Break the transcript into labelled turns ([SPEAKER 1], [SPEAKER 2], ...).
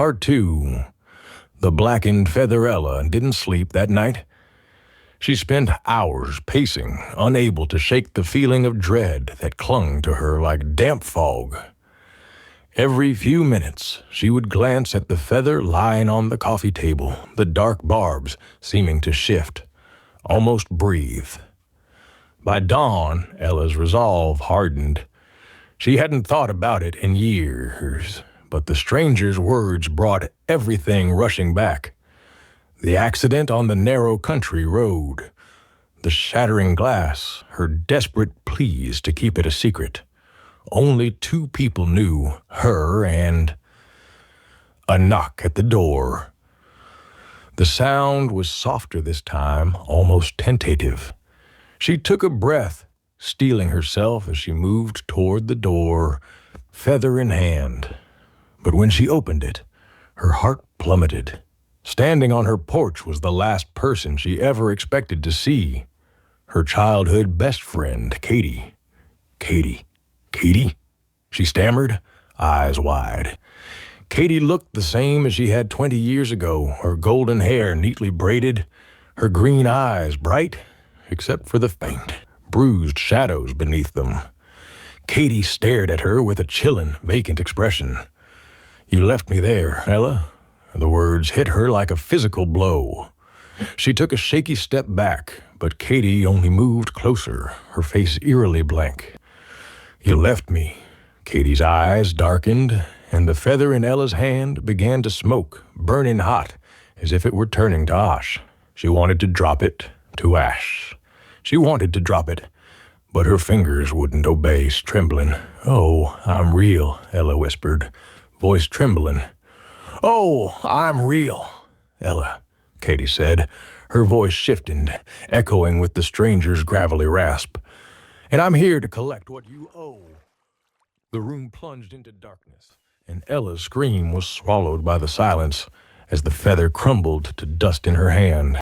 [SPEAKER 1] Part 2. The blackened Featherella didn't sleep that night. She spent hours pacing, unable to shake the feeling of dread that clung to her like damp fog. Every few minutes, she would glance at the feather lying on the coffee table, the dark barbs seeming to shift, almost breathe. By dawn, Ella's resolve hardened. She hadn't thought about it in years, but the stranger's words brought everything rushing back. The accident on the narrow country road, the shattering glass, her desperate pleas to keep it a secret. Only 2 people knew, her and... A knock at the door. The sound was softer this time, almost tentative. She took a breath, steeling herself as she moved toward the door, feather in hand. But when she opened it, her heart plummeted. Standing on her porch was the last person she ever expected to see. Her childhood best friend, Katie. Katie? She stammered, eyes wide. Katie looked the same as she had 20 years ago, her golden hair neatly braided, her green eyes bright, except for the faint, bruised shadows beneath them. Katie stared at her with a chilling, vacant expression. "You left me there, Ella." The words hit her like a physical blow. She took a shaky step back, but Katie only moved closer, her face eerily blank. "You left me." Katie's eyes darkened, and the feather in Ella's hand began to smoke, burning hot, as if it were turning to ash. She wanted to drop it to ash. She wanted to drop it, but her fingers wouldn't obey, trembling. "Oh, I'm real," Ella whispered, voice trembling. "Oh, I'm real, Ella," Katie said, her voice shifting, echoing with the stranger's gravelly rasp. "And I'm here to collect what you owe." The room plunged into darkness, and Ella's scream was swallowed by the silence as the feather crumbled to dust in her hand.